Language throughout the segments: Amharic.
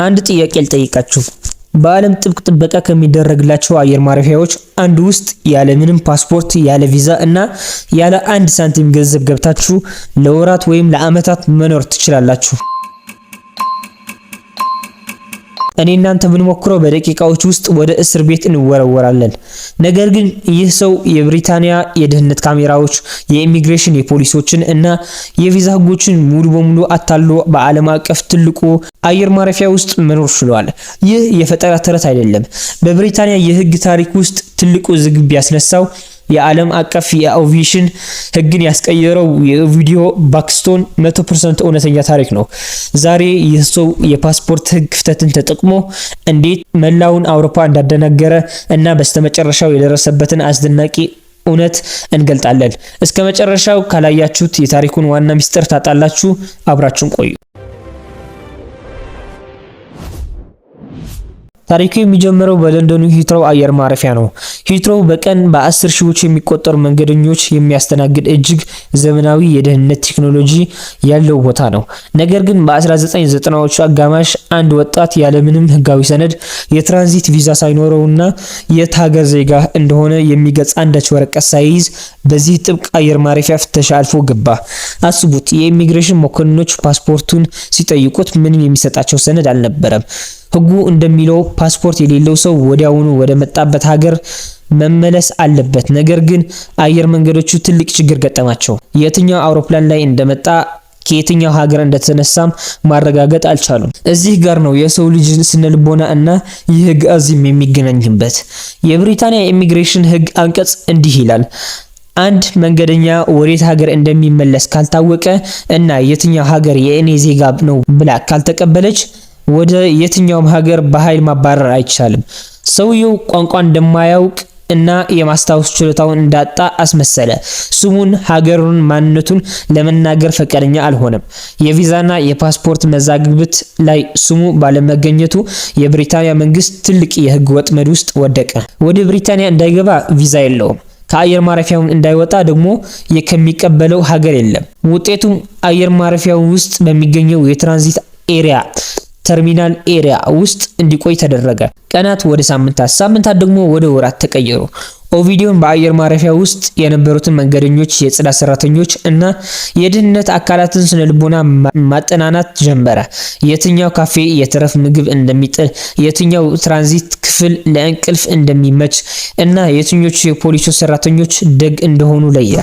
አንድ ጥያቄ ልጠይቃችሁ። በዓለም ጥብቅ ጥበቃ ከሚደረግላቸው አየር ማረፊያዎች አንዱ ውስጥ ያለ ምንም ፓስፖርት፣ ያለ ቪዛ እና ያለ 1 ሳንቲም ገንዘብ ገብታችሁ ለወራት ወይም ለዓመታት መኖር ትችላላችሁ። እኔ እናንተ ብንሞክረው በደቂቃዎች ውስጥ ወደ እስር ቤት እንወረወራለን። ነገር ግን ይህ ሰው የብሪታንያ የደህንነት ካሜራዎች፣ የኢሚግሬሽን የፖሊሶችን እና የቪዛ ህጎችን ሙሉ በሙሉ አታሎ በዓለም አቀፍ ትልቁ አየር ማረፊያ ውስጥ መኖር ችሏል። ይህ የፈጠራ ተረት አይደለም። በብሪታንያ የህግ ታሪክ ውስጥ ትልቁ ዝግብ ያስነሳው የዓለም አቀፍ የአቪዬሽን ህግን ያስቀየረው የኦቪዲዮ ባክስቶን 100% እውነተኛ ታሪክ ነው። ዛሬ ይህ ሰው የፓስፖርት ህግ ክፍተትን ተጠቅሞ እንዴት መላውን አውሮፓ እንዳደናገረ እና በስተመጨረሻው የደረሰበትን አስደናቂ እውነት እንገልጣለን። እስከ መጨረሻው ካላያችሁት የታሪኩን ዋና ሚስጥር ታጣላችሁ። አብራችሁን ቆዩ። ታሪኩ የሚጀምረው በለንደኑ ሂትሮው አየር ማረፊያ ነው። ሂትሮው በቀን በ10 ሺዎች የሚቆጠሩ መንገደኞች የሚያስተናግድ እጅግ ዘመናዊ የደህንነት ቴክኖሎጂ ያለው ቦታ ነው። ነገር ግን በ1990ዎቹ አጋማሽ አንድ ወጣት ያለምንም ህጋዊ ሰነድ የትራንዚት ቪዛ ሳይኖረውና የት ሀገር ዜጋ እንደሆነ የሚገልጽ አንዳች ወረቀት ሳይይዝ በዚህ ጥብቅ አየር ማረፊያ ፍተሻ አልፎ ገባ። አስቡት፣ የኢሚግሬሽን መኮንኖች ፓስፖርቱን ሲጠይቁት ምንም የሚሰጣቸው ሰነድ አልነበረም። ህጉ እንደሚለው ፓስፖርት የሌለው ሰው ወዲያውኑ ወደ መጣበት ሀገር መመለስ አለበት። ነገር ግን አየር መንገዶቹ ትልቅ ችግር ገጠማቸው። የትኛው አውሮፕላን ላይ እንደመጣ ከየትኛው ሀገር እንደተነሳም ማረጋገጥ አልቻሉም። እዚህ ጋር ነው የሰው ልጅ ስነልቦና እና ይህ ህግ አዚም የሚገናኝበት። የብሪታንያ ኢሚግሬሽን ህግ አንቀጽ እንዲህ ይላል: አንድ መንገደኛ ወዴት ሀገር እንደሚመለስ ካልታወቀ እና የትኛው ሀገር የእኔ ዜጋ ነው ብላ ካልተቀበለች ወደ የትኛውም ሀገር በኃይል ማባረር አይቻልም። ሰውየው ቋንቋ እንደማያውቅ እና የማስታወስ ችሎታውን እንዳጣ አስመሰለ። ስሙን፣ ሀገሩን፣ ማንነቱን ለመናገር ፈቃደኛ አልሆነም። የቪዛና የፓስፖርት መዛግብት ላይ ስሙ ባለመገኘቱ የብሪታንያ መንግስት ትልቅ የህግ ወጥመድ ውስጥ ወደቀ። ወደ ብሪታንያ እንዳይገባ ቪዛ የለውም። ከአየር ማረፊያው እንዳይወጣ ደግሞ ከሚቀበለው ሀገር የለም። ውጤቱም አየር ማረፊያው ውስጥ በሚገኘው የትራንዚት ኤሪያ ተርሚናል ኤሪያ ውስጥ እንዲቆይ ተደረገ። ቀናት ወደ ሳምንታት፣ ሳምንታት ደግሞ ወደ ወራት ተቀየሩ። ኦቪዲዮን በአየር ማረፊያ ውስጥ የነበሩትን መንገደኞች፣ የጽዳት ሰራተኞች እና የደህንነት አካላትን ስነልቦና ማጠናናት ጀመረ። የትኛው ካፌ የተረፈ ምግብ እንደሚጥል፣ የትኛው ትራንዚት ክፍል ለእንቅልፍ እንደሚመች እና የትኞቹ የፖሊስ ሰራተኞች ደግ እንደሆኑ ለየ።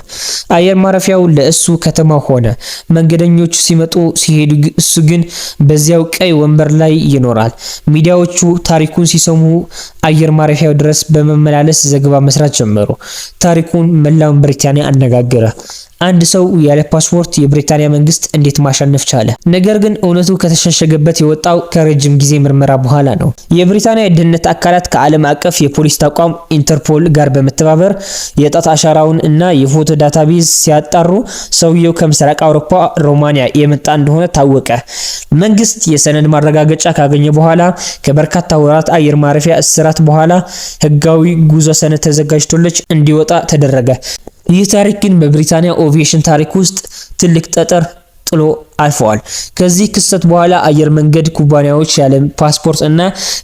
አየር ማረፊያው ለእሱ ከተማ ሆነ። መንገደኞቹ ሲመጡ ሲሄዱ፣ እሱ ግን በዚያው ቀይ ወንበር ላይ ይኖራል። ሚዲያዎቹ ታሪኩን ሲሰሙ አየር ማረፊያው ድረስ በመመላለስ ዘገባ መስራት ጀመሩ። ታሪኩን መላውን ብሪታንያ አነጋገረ። አንድ ሰው ያለ ፓስፖርት የብሪታንያ መንግስት እንዴት ማሸነፍ ቻለ? ነገር ግን እውነቱ ከተሸሸገበት የወጣው ከረጅም ጊዜ ምርመራ በኋላ ነው። የብሪታንያ የደህንነት አካላት ከዓለም አቀፍ የፖሊስ ተቋም ኢንተርፖል ጋር በመተባበር የጣት አሻራውን እና የፎቶ ዳታቤዝ ሲያጣሩ ሰውየው ከምስራቅ አውሮፓ ሮማኒያ የመጣ እንደሆነ ታወቀ። መንግስት የሰነድ ማረጋገጫ ካገኘ በኋላ ከበርካታ ወራት አየር ማረፊያ እስራት በኋላ ህጋዊ ጉዞ ሰነድ ተዘጋጅቶለት እንዲወጣ ተደረገ። ይህ ታሪክ ግን በብሪታንያ አቪዬሽን ታሪክ ውስጥ ትልቅ ጠጠር ጥሎ አልፈዋል። ከዚህ ክስተት በኋላ አየር መንገድ ኩባንያዎች ያለ ፓስፖርት እና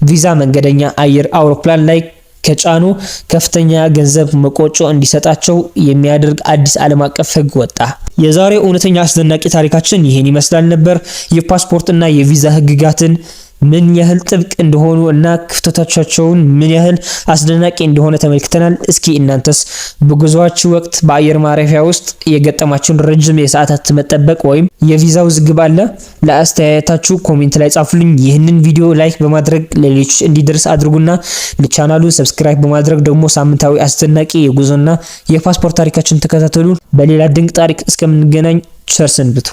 ቪዛ መንገደኛ አየር አውሮፕላን ላይ ከጫኑ ከፍተኛ ገንዘብ መቆጮ እንዲሰጣቸው የሚያደርግ አዲስ ዓለም አቀፍ ህግ ወጣ። የዛሬው እውነተኛ አስደናቂ ታሪካችን ይሄን ይመስላል ነበር። የፓስፖርት እና የቪዛ ህግጋትን ምን ያህል ጥብቅ እንደሆኑ እና ክፍተቶቻቸውን ምን ያህል አስደናቂ እንደሆነ ተመልክተናል። እስኪ እናንተስ በጉዟችሁ ወቅት በአየር ማረፊያ ውስጥ የገጠማችሁን ረጅም የሰዓታት መጠበቅ ወይም የቪዛው ዝግብ አለ? ለአስተያየታችሁ ኮሜንት ላይ ጻፉልኝ። ይህንን ቪዲዮ ላይክ በማድረግ ለሌሎች እንዲደርስ አድርጉና ለቻናሉን ሰብስክራይብ በማድረግ ደግሞ ሳምንታዊ አስደናቂ የጉዞና የፓስፖርት ታሪካችን ተከታተሉ። በሌላ ድንቅ ታሪክ እስከምንገናኝ ቸር ሰንብቱ።